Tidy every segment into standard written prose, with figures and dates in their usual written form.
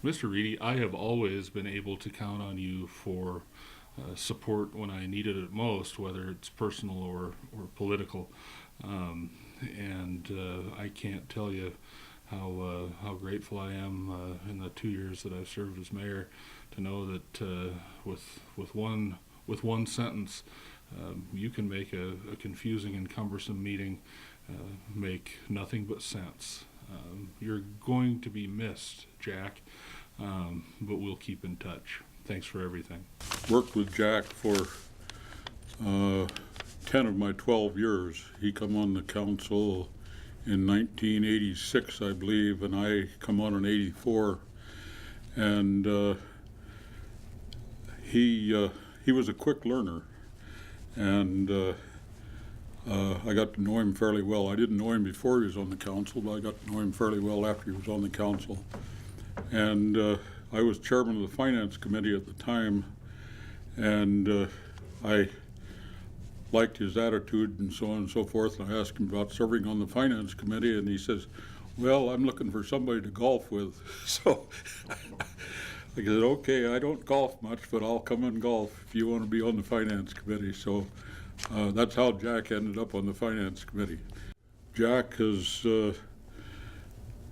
Mr. Reidy, I have always been able to count on you for support when I needed it most, whether it's personal or political. And I can't tell you how grateful I am in the 2 years that I've served as mayor to know that with one sentence you can make a confusing and cumbersome meeting make nothing but sense. You're going to be missed, Jack, but we'll keep in touch. Thanks for everything. Worked with Jack for 10 of my 12 years. He come on the council in 1986, I believe, and I come on in 84. And he was a quick learner, and I got to know him fairly well. I didn't know him before he was on the council, but I got to know him fairly well after he was on the council. And I was chairman of the finance committee at the time, and I liked his attitude and so on and so forth. And I asked him about serving on the finance committee, and he says, well, I'm looking for somebody to golf with. So I said, okay, I don't golf much, but I'll come and golf if you want to be on the finance committee. So that's how Jack ended up on the finance committee. Jack has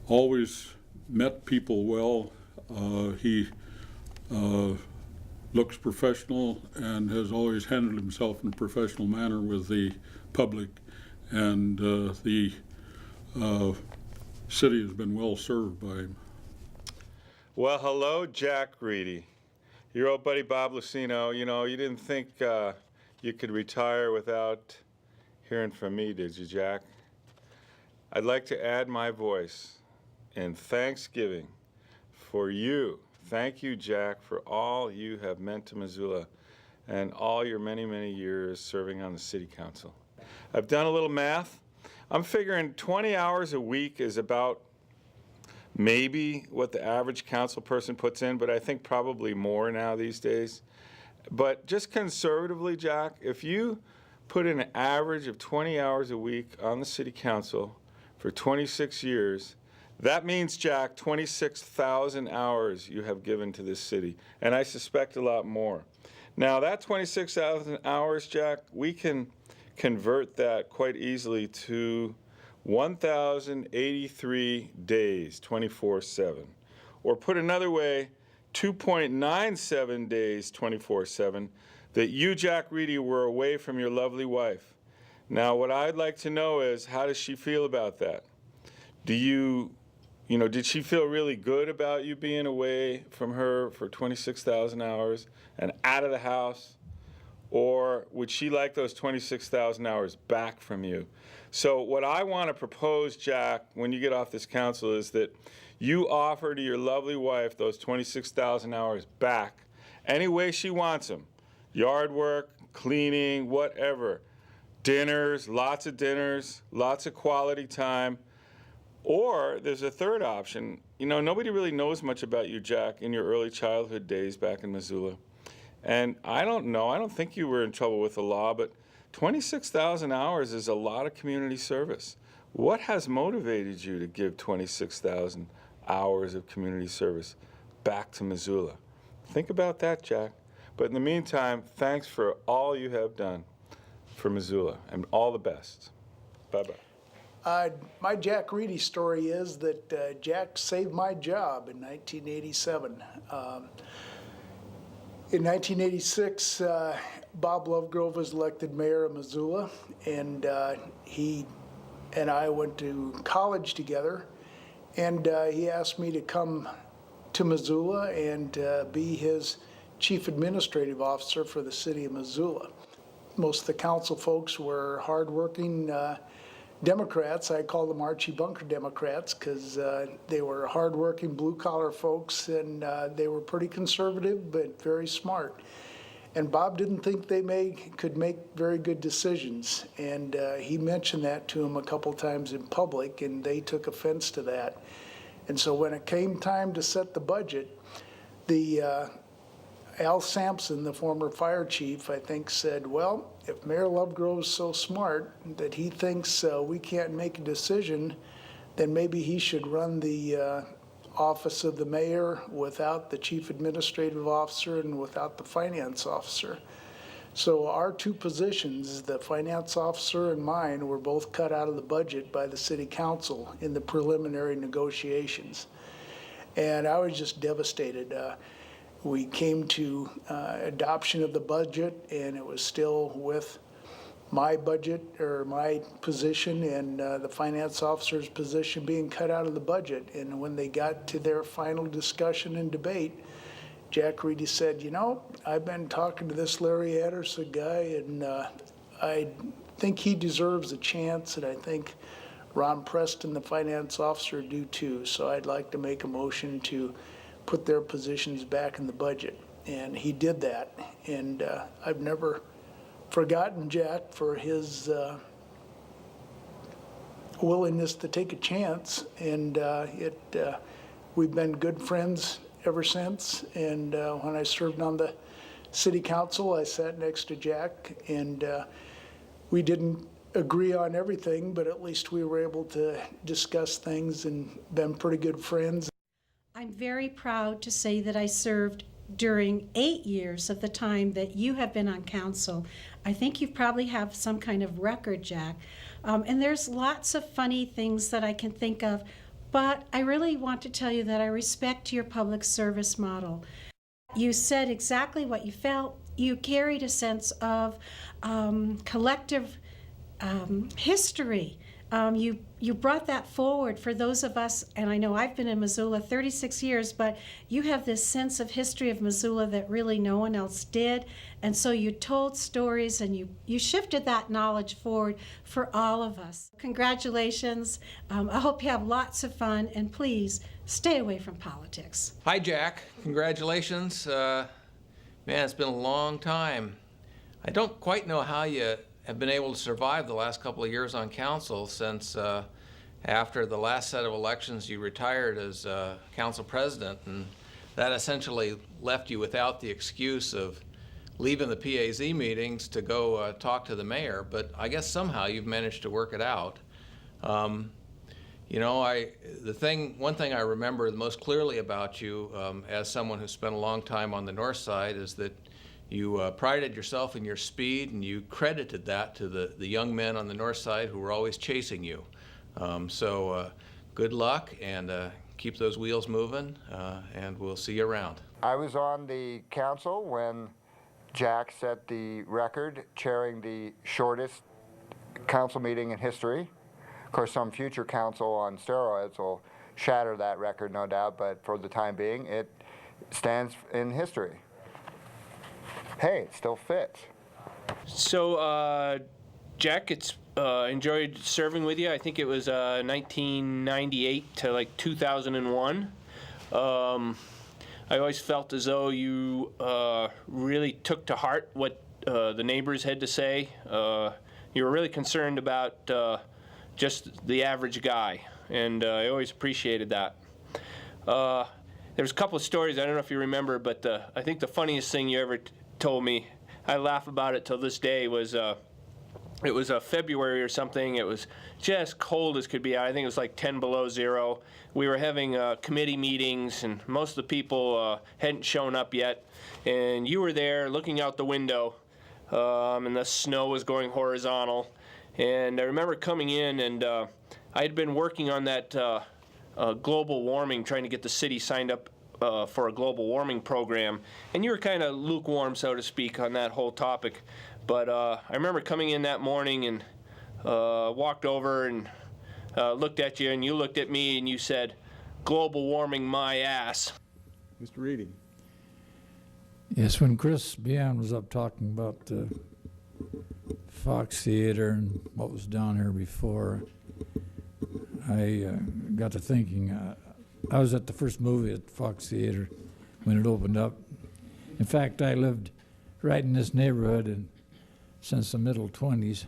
always met people well. He looks professional and has always handled himself in a professional manner with the public, and the city has been well served by him. Well, hello, Jack Reidy. Your old buddy Bob Lucino. You know, you didn't think you could retire without hearing from me, did you, Jack? I'd like to add my voice in thanksgiving for you. Thank you, Jack, for all you have meant to Missoula and all your many, many years serving on the city council. I've done a little math. I'm figuring 20 hours a week is about maybe what the average council person puts in, but I think probably more now these days. But just conservatively, Jack, if you put in an average of 20 hours a week on the city council for 26 years, that means, Jack, 26,000 hours you have given to this city, and I suspect a lot more. Now, that 26,000 hours, Jack, we can convert that quite easily to 1,083 days, 24/7. Or put another way, 2.97 days, 24/7, that you, Jack Reidy, were away from your lovely wife. Now, what I'd like to know is, how does she feel about that? Did she feel really good about you being away from her for 26,000 hours and out of the house? Or would she like those 26,000 hours back from you? So what I want to propose, Jack, when you get off this council is that you offer to your lovely wife those 26,000 hours back any way she wants them. Yard work, cleaning, whatever. Dinners, lots of quality time. Or there's a third option. You know, nobody really knows much about you, Jack, in your early childhood days back in Missoula. And I don't think you were in trouble with the law, but 26,000 hours is a lot of community service. What has motivated you to give 26,000 hours of community service back to Missoula? Think about that, Jack. But in the meantime, thanks for all you have done for Missoula, and all the best. Bye-bye. My Jack Reidy story is that Jack saved my job in 1987. In 1986, Bob Lovegrove was elected mayor of Missoula, and he and I went to college together, and he asked me to come to Missoula and be his chief administrative officer for the city of Missoula. Most of the council folks were hardworking Democrats. I call them Archie Bunker Democrats because they were hardworking blue-collar folks, and they were pretty conservative but very smart. And Bob didn't think they could make very good decisions, and he mentioned that to him a couple times in public, and they took offense to that. And so when it came time to set the budget, Al Sampson, the former fire chief, I think said, well, if Mayor Lovegrove's so smart that he thinks we can't make a decision, then maybe he should run the office of the mayor, without the chief administrative officer, and without the finance officer. So our two positions, the finance officer and mine, were both cut out of the budget by the city council in the preliminary negotiations. And I was just devastated. We came to adoption of the budget, and it was still with my budget or my position and the finance officer's position being cut out of the budget. And when they got to their final discussion and debate, Jack Reidy said, you know, I've been talking to this Larry Anderson guy, and I think he deserves a chance, and I think Ron Preston, the finance officer, do too. So I'd like to make a motion to put their positions back in the budget. And he did that. And I've never forgotten Jack for his willingness to take a chance. And we've been good friends ever since. And when I served on the city council, I sat next to Jack, and we didn't agree on everything, but at least we were able to discuss things and been pretty good friends. I'm very proud to say that I served during 8 years of the time that you have been on council. I think you probably have some kind of record, Jack. And there's lots of funny things that I can think of, but I really want to tell you that I respect your public service model. You said exactly what you felt. You carried a sense of collective history. You brought that forward for those of us, and I know I've been in Missoula 36 years, but you have this sense of history of Missoula that really no one else did, and so you told stories and you shifted that knowledge forward for all of us. Congratulations. I hope you have lots of fun, and please stay away from politics. Hi, Jack. Congratulations. Man, it's been a long time. I don't quite know how you have been able to survive the last couple of years on council, since after the last set of elections you retired as council president, and that essentially left you without the excuse of leaving the PAZ meetings to go talk to the mayor. But I guess somehow you've managed to work it out. You know, one thing I remember the most clearly about you as someone who spent a long time on the north side is that you prided yourself in your speed, and you credited that to the young men on the north side who were always chasing you. So good luck, and keep those wheels moving, and we'll see you around. I was on the council when Jack set the record, chairing the shortest council meeting in history. Of course, some future council on steroids will shatter that record, no doubt, but for the time being, it stands in history. Hey, it still fits. So, Jack, it's enjoyed serving with you. I think it was 1998 to like 2001. I always felt as though you really took to heart what the neighbors had to say. You were really concerned about just the average guy, and I always appreciated that. There's a couple of stories, I don't know if you remember, but I think the funniest thing you ever told me, I laugh about it till this day, was it was February or something. It was just cold as could be. I think it was like 10 below zero. We were having committee meetings, and most of the people hadn't shown up yet. And you were there looking out the window, and the snow was going horizontal. And I remember coming in, and I had been working on that global warming, trying to get the city signed up for a global warming program, and you were kind of lukewarm, so to speak, on that whole topic. But I remember coming in that morning and walked over and looked at you, and you looked at me, and you said, "Global warming my ass." Mr. Reidy. Yes, when Chris Bian was up talking about the Fox Theater and what was down here before, I got to thinking, I was at the first movie at Fox Theater when it opened up. In fact, I lived right in this neighborhood since the middle 20s.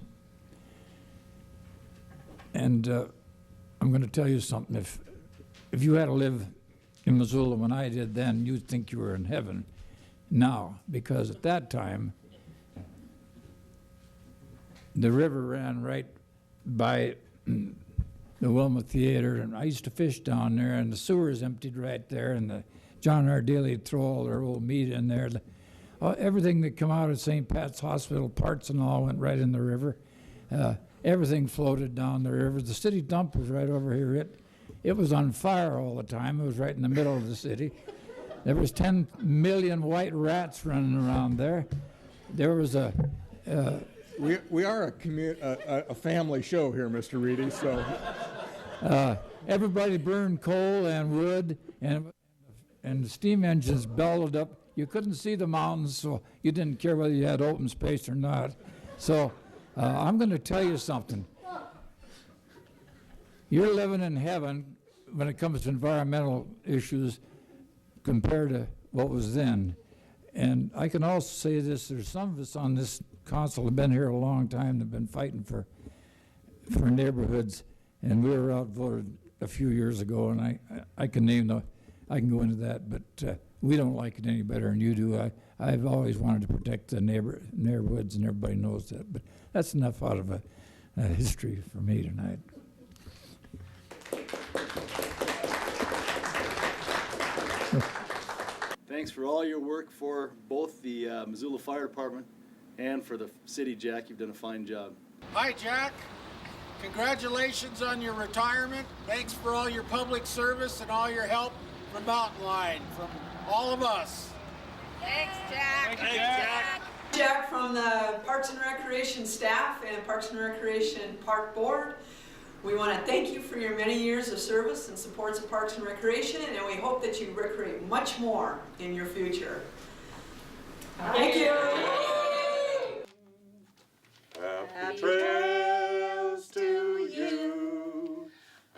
And I'm going to tell you something. If you had to live in Missoula when I did then, you'd think you were in heaven now, because at that time, the river ran right by the Wilma Theater, and I used to fish down there, and the sewers emptied right there, and the John R. Daly would throw all their old meat in there. Everything that come out of St. Pat's Hospital, parts and all, went right in the river. Everything floated down the river. The city dump was right over here. It was on fire all the time. It was right in the middle of the city. There was 10 million white rats running around there. There was We are a family show here, Mr. Reidy, so. Everybody burned coal and wood, and the steam engines bellowed up. You couldn't see the mountains, so you didn't care whether you had open space or not. So I'm going to tell you something. You're living in heaven when it comes to environmental issues compared to what was then. And I can also say this, there's some of us on this council have been here a long time, have been fighting for neighborhoods, and we were outvoted a few years ago, and I can go into that, but we don't like it any better than you do. I've always wanted to protect the neighborhoods, and everybody knows that, but that's enough out of a history for me tonight. Thanks for all your work for both the Missoula Fire Department and for the city, Jack. You've done a fine job. Hi, Jack. Congratulations on your retirement. Thanks for all your public service and all your help from Mountain Line, from all of us. Thanks, Jack. Thank you, Jack. Jack from the Parks and Recreation staff and Parks and Recreation Park Board. We want to thank you for your many years of service and supports of Parks and Recreation, and we hope that you recreate much more in your future. Thank you. Happy trails to you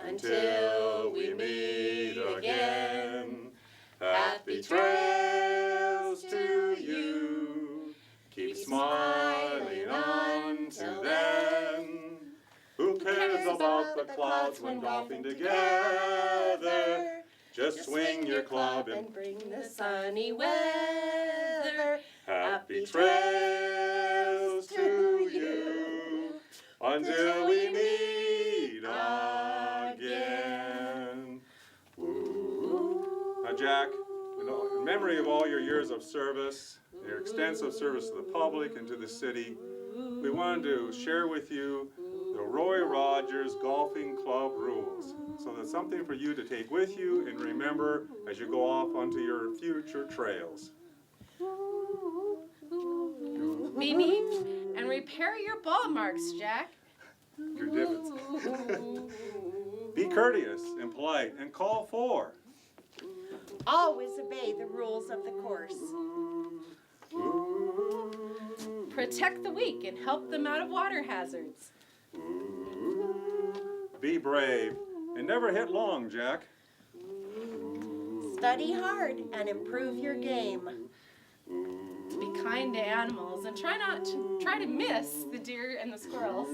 until we meet again. Happy trails to you. Keep smiling until then. Who cares about the clouds when golfing together? Just swing your club and bring the sunny weather. happy trails to you until we meet again. Ooh. Now, Jack, in memory of all your years of service, your extensive service to the public and to the city, we wanted to share with you the Roy Rogers Golfing Club rules. So that's something for you to take with you and remember as you go off onto your future trails. Beep beep, and repair your ball marks, Jack. Your divots. Be courteous and polite and call for. Always obey the rules of the course. Protect the weak and help them out of water hazards. Be brave and never hit long, Jack. Study hard and improve your game. Be kind to animals and try to miss the deer and the squirrels.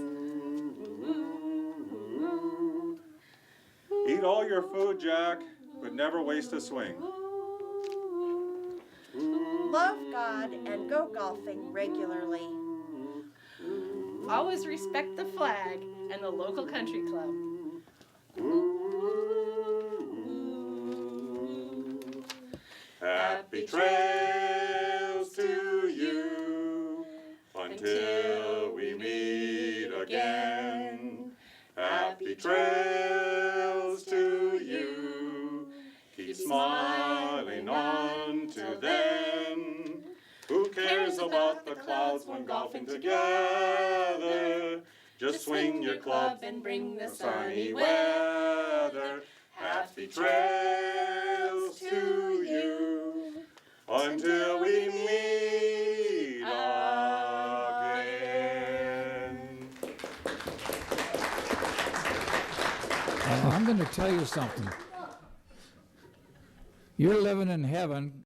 Eat all your food, Jack, but never waste a swing. Love God and go golfing regularly. Always respect the flag and the local country club. Happy trails to you until we meet again. Happy trails to you. Keep smiling on to them. Who cares about the clouds when golfing together? Just swing your club and bring the sunny weather. Happy trails to you until we meet again. I'm going to tell you something. You're living in heaven